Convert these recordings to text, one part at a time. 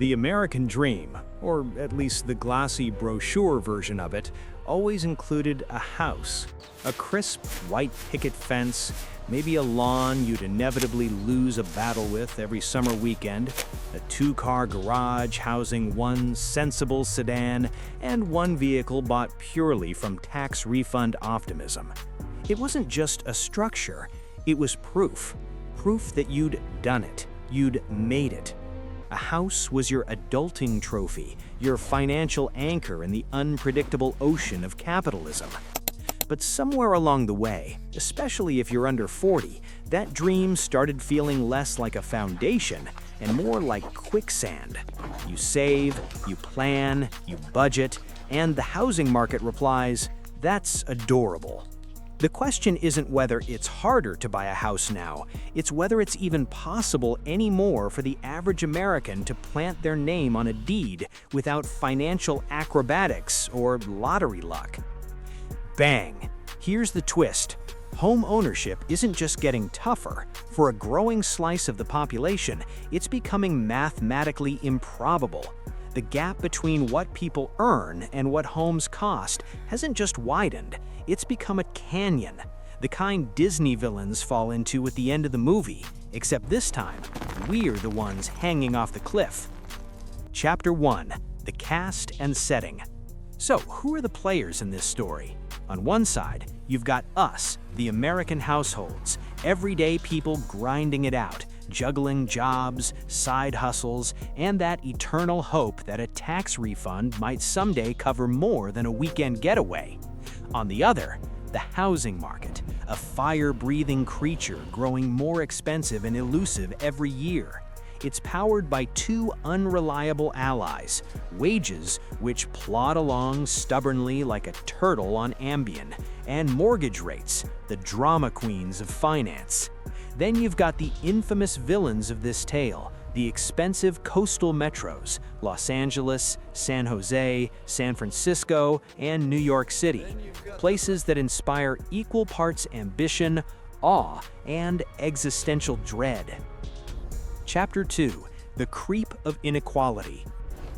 The American dream, or at least the glossy brochure version of it, always included a house, a crisp white picket fence, maybe a lawn you'd inevitably lose a battle with every summer weekend, a two-car garage housing one sensible sedan, and one vehicle bought purely from tax refund optimism. It wasn't just a structure, it was proof. Proof that you'd done it, you'd made it. A house was your adulting trophy, your financial anchor in the unpredictable ocean of capitalism. But somewhere along the way, especially if you're under 40, that dream started feeling less like a foundation and more like quicksand. You save, you plan, you budget, and the housing market replies, "That's adorable." The question isn't whether it's harder to buy a house now, it's whether it's even possible anymore for the average American to plant their name on a deed without financial acrobatics or lottery luck. Bang! Here's the twist. Home ownership isn't just getting tougher. For a growing slice of the population, it's becoming mathematically improbable. The gap between what people earn and what homes cost hasn't just widened, it's become a canyon, the kind Disney villains fall into at the end of the movie, except this time, we're the ones hanging off the cliff. Chapter 1. The Cast and Setting. So, who are the players in this story? On one side, you've got us, the American households, everyday people grinding it out, juggling jobs, side hustles, and that eternal hope that a tax refund might someday cover more than a weekend getaway. On the other, the housing market, a fire-breathing creature growing more expensive and elusive every year. It's powered by two unreliable allies, wages, which plod along stubbornly like a turtle on Ambien, and mortgage rates, the drama queens of finance. Then you've got the infamous villains of this tale, the expensive coastal metros, Los Angeles, San Jose, San Francisco, and New York City, places that inspire equal parts ambition, awe, and existential dread. Chapter 2. The Creep of Inequality.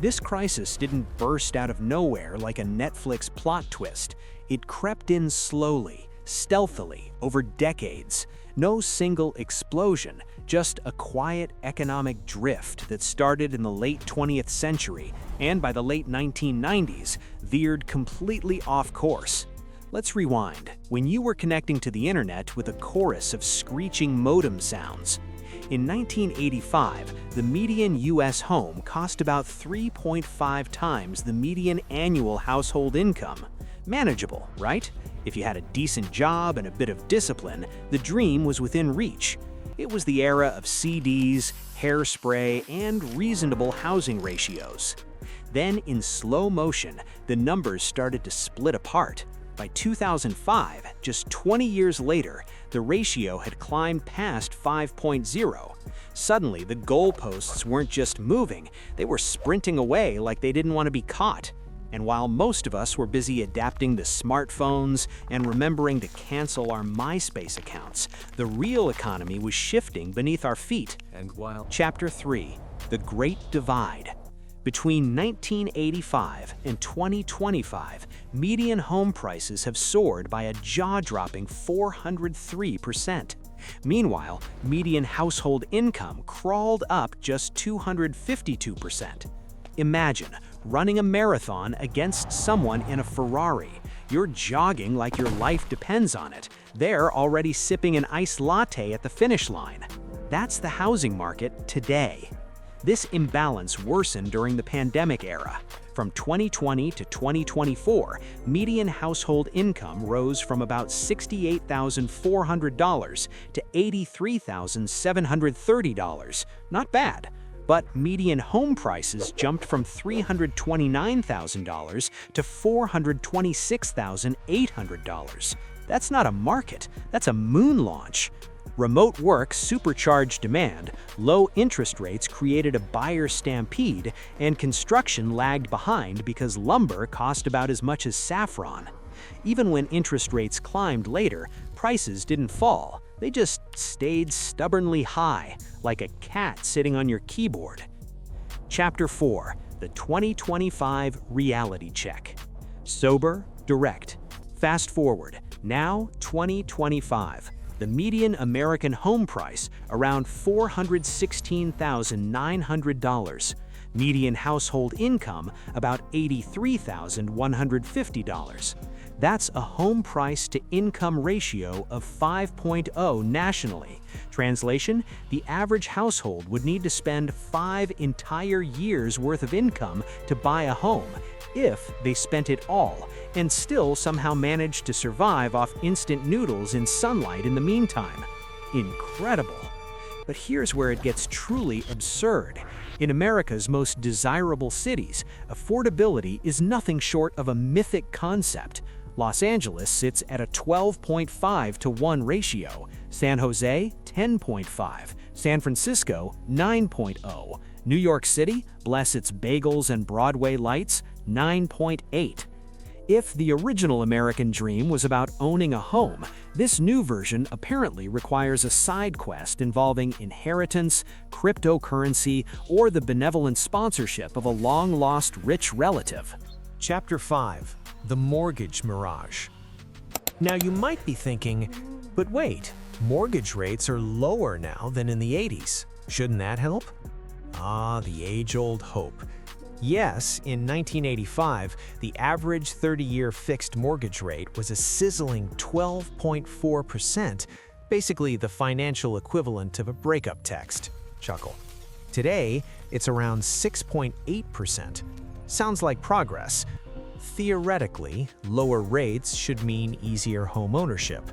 This crisis didn't burst out of nowhere like a Netflix plot twist. It crept in slowly, stealthily, over decades. No single explosion, just a quiet economic drift that started in the late 20th century and by the late 1990s veered completely off course. Let's rewind. When you were connecting to the internet with a chorus of screeching modem sounds. In 1985, the median U.S. home cost about 3.5 times the median annual household income. Manageable, right? If you had a decent job and a bit of discipline, the dream was within reach. It was the era of CDs, hairspray, and reasonable housing ratios. Then, in slow motion, the numbers started to split apart. By 2005, just 20 years later, the ratio had climbed past 5.0. Suddenly, the goalposts weren't just moving, they were sprinting away like they didn't want to be caught. And while most of us were busy adapting to smartphones and remembering to cancel our MySpace accounts, the real economy was shifting beneath our feet. Chapter 3. The Great Divide. Between 1985 and 2025, median home prices have soared by a jaw-dropping 403%. Meanwhile, median household income crawled up just 252%. Imagine running a marathon against someone in a Ferrari. You're jogging like your life depends on it. They're already sipping an iced latte at the finish line. That's the housing market today. This imbalance worsened during the pandemic era. From 2020 to 2024, median household income rose from about $68,400 to $83,730. Not bad. But median home prices jumped from $329,000 to $426,800. That's not a market, that's a moon launch. Remote work supercharged demand, low interest rates created a buyer stampede, and construction lagged behind because lumber cost about as much as saffron. Even when interest rates climbed later, prices didn't fall. They just stayed stubbornly high, like a cat sitting on your keyboard. Chapter 4: The 2025 Reality Check. Sober, direct. Fast forward, now 2025. The median American home price around $416,900. Median household income about $83,150. That's a home price to income ratio of 5.0 nationally. Translation: the average household would need to spend 5 entire years' worth of income to buy a home, if they spent it all, and still somehow managed to survive off instant noodles in sunlight in the meantime. Incredible. But here's where it gets truly absurd. In America's most desirable cities, affordability is nothing short of a mythic concept. Los Angeles sits at a 12.5 to 1 ratio, San Jose 10.5, San Francisco 9.0, New York City, bless its bagels and Broadway lights, 9.8. If the original American dream was about owning a home, this new version apparently requires a side quest involving inheritance, cryptocurrency, or the benevolent sponsorship of a long-lost rich relative. Chapter 5: The Mortgage Mirage. Now you might be thinking, but wait, mortgage rates are lower now than in the 80s. Shouldn't that help? Ah, the age-old hope. Yes, in 1985, the average 30-year fixed mortgage rate was a sizzling 12.4%, basically the financial equivalent of a breakup text. Chuckle. Today, it's around 6.8%. Sounds like progress. Theoretically, lower rates should mean easier home ownership.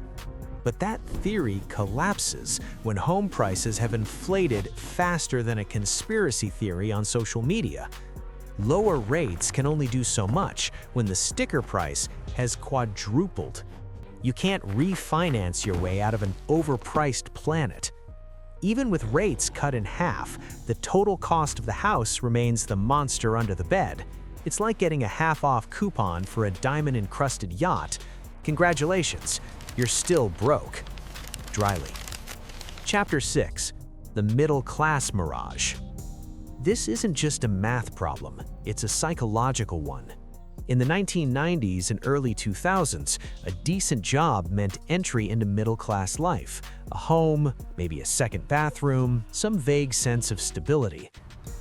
But that theory collapses when home prices have inflated faster than a conspiracy theory on social media. Lower rates can only do so much when the sticker price has quadrupled. You can't refinance your way out of an overpriced planet. Even with rates cut in half, the total cost of the house remains the monster under the bed. It's like getting a half-off coupon for a diamond-encrusted yacht. Congratulations, you're still broke. Dryly. Chapter 6: The Middle Class Mirage. This isn't just a math problem, it's a psychological one. In the 1990s and early 2000s, a decent job meant entry into middle-class life. A home, maybe a second bathroom, some vague sense of stability.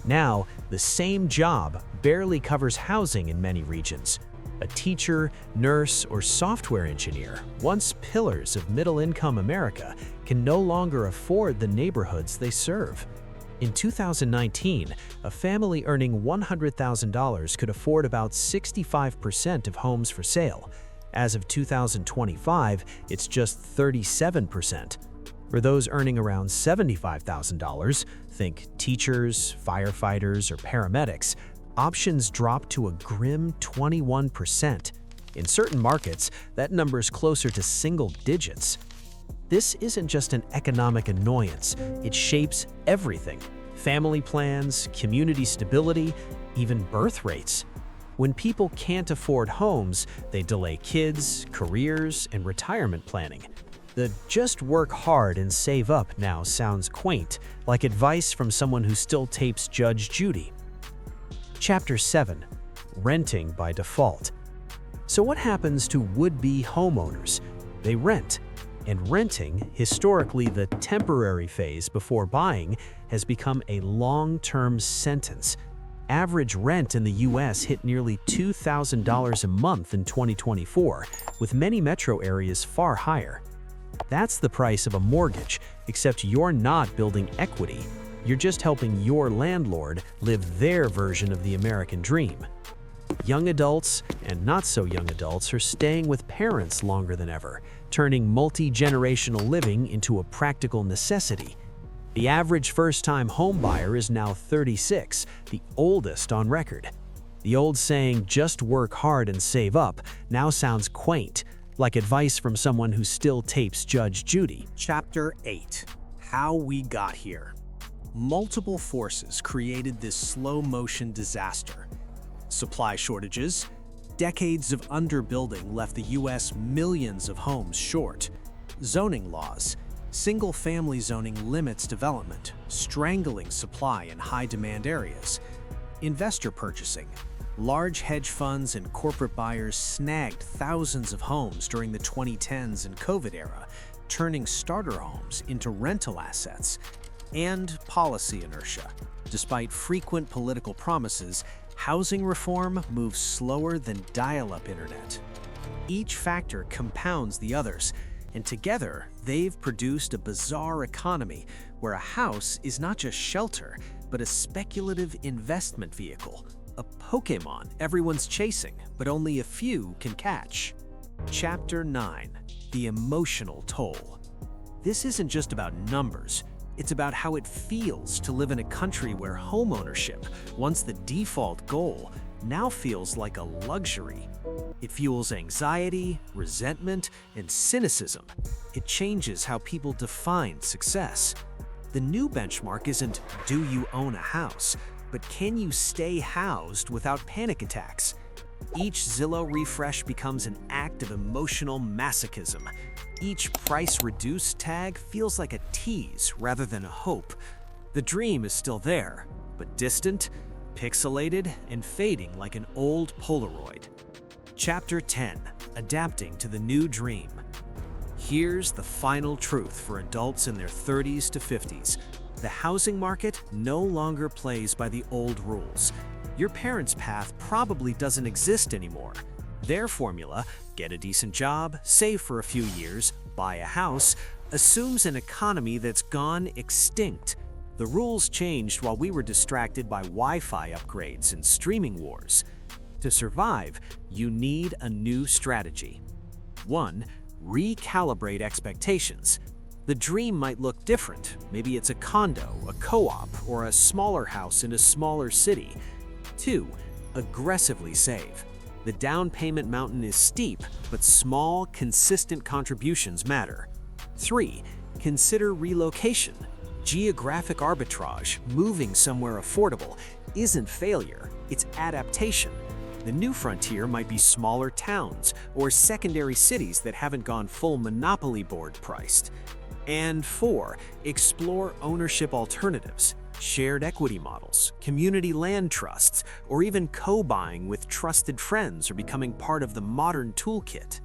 Now, the same job barely covers housing in many regions. A teacher, nurse, or software engineer, once pillars of middle-income America, can no longer afford the neighborhoods they serve. In 2019, a family earning $100,000 could afford about 65% of homes for sale. As of 2025, it's just 37%. For those earning around $75,000, think teachers, firefighters, or paramedics, options drop to a grim 21%. In certain markets, that number is closer to single digits. This isn't just an economic annoyance, it shapes everything: family plans, community stability, even birth rates. When people can't afford homes, they delay kids, careers, and retirement planning. The "just work hard and save up" now sounds quaint, like advice from someone who still tapes Judge Judy. Chapter 7: Renting by Default. So what happens to would-be homeowners? They rent. And renting, historically the temporary phase before buying, has become a long-term sentence. Average rent in the US hit nearly $2,000 a month in 2024, with many metro areas far higher. That's the price of a mortgage, except you're not building equity. You're just helping your landlord live their version of the American dream. Young adults and not-so-young adults are staying with parents longer than ever, turning multi-generational living into a practical necessity. The average first-time homebuyer is now 36, the oldest on record. The old saying, "just work hard and save up," now sounds quaint, like advice from someone who still tapes Judge Judy. Chapter 8: How We Got Here. Multiple forces created this slow-motion disaster. Supply shortages. Decades of underbuilding left the U.S. millions of homes short. Zoning laws. Single-family zoning limits development, strangling supply in high-demand areas. Investor purchasing. Large hedge funds and corporate buyers snagged thousands of homes during the 2010s and COVID era, turning starter homes into rental assets. And policy inertia. Despite frequent political promises, housing reform moves slower than dial-up internet. Each factor compounds the others, and together they've produced a bizarre economy where a house is not just shelter, but a speculative investment vehicle, a Pokémon everyone's chasing, but only a few can catch. Chapter 9: The Emotional Toll. This isn't just about numbers. It's about how it feels to live in a country where homeownership, once the default goal, now feels like a luxury. It fuels anxiety, resentment, and cynicism. It changes how people define success. The new benchmark isn't, do you own a house, but can you stay housed without panic attacks? Each Zillow refresh becomes an act of emotional masochism. Each price-reduced tag feels like a tease rather than a hope. The dream is still there, but distant, pixelated, and fading like an old Polaroid. Chapter 10: Adapting to the New Dream. Here's the final truth for adults in their 30s to 50s. The housing market no longer plays by the old rules. Your parents' path probably doesn't exist anymore. Their formula, get a decent job, save for a few years, buy a house, assumes an economy that's gone extinct. The rules changed while we were distracted by Wi-Fi upgrades and streaming wars. To survive, you need a new strategy. 1. Recalibrate expectations. The dream might look different. Maybe it's a condo, a co-op, or a smaller house in a smaller city. 2. Aggressively save. The down payment mountain is steep, but small, consistent contributions matter. 3. Consider relocation. Geographic arbitrage, moving somewhere affordable, isn't failure, it's adaptation. The new frontier might be smaller towns or secondary cities that haven't gone full monopoly board priced. And 4. Explore ownership alternatives. Shared equity models, community land trusts, or even co-buying with trusted friends are becoming part of the modern toolkit.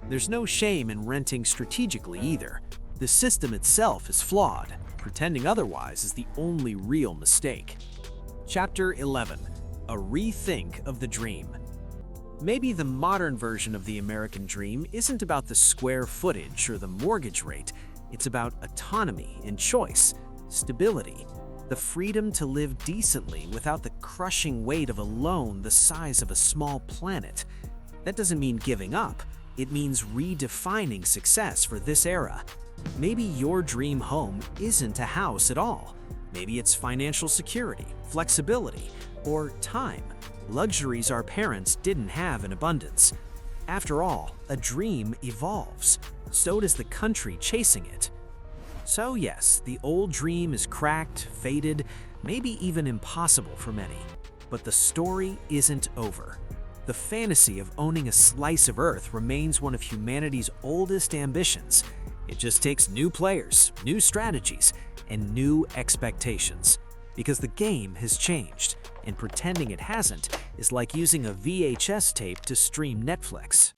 There's no shame in renting strategically either. The system itself is flawed. Pretending otherwise is the only real mistake. Chapter 11: A Rethink of the Dream. Maybe the modern version of the American dream isn't about the square footage or the mortgage rate. It's about autonomy and choice, stability, the freedom to live decently without the crushing weight of a loan the size of a small planet. That doesn't mean giving up. It means redefining success for this era. Maybe your dream home isn't a house at all. Maybe it's financial security, flexibility, or time, luxuries our parents didn't have in abundance. After all, a dream evolves. So does the country chasing it. So yes, the old dream is cracked, faded, maybe even impossible for many. But the story isn't over. The fantasy of owning a slice of Earth remains one of humanity's oldest ambitions. It just takes new players, new strategies, and new expectations. Because the game has changed, and pretending it hasn't is like using a VHS tape to stream Netflix.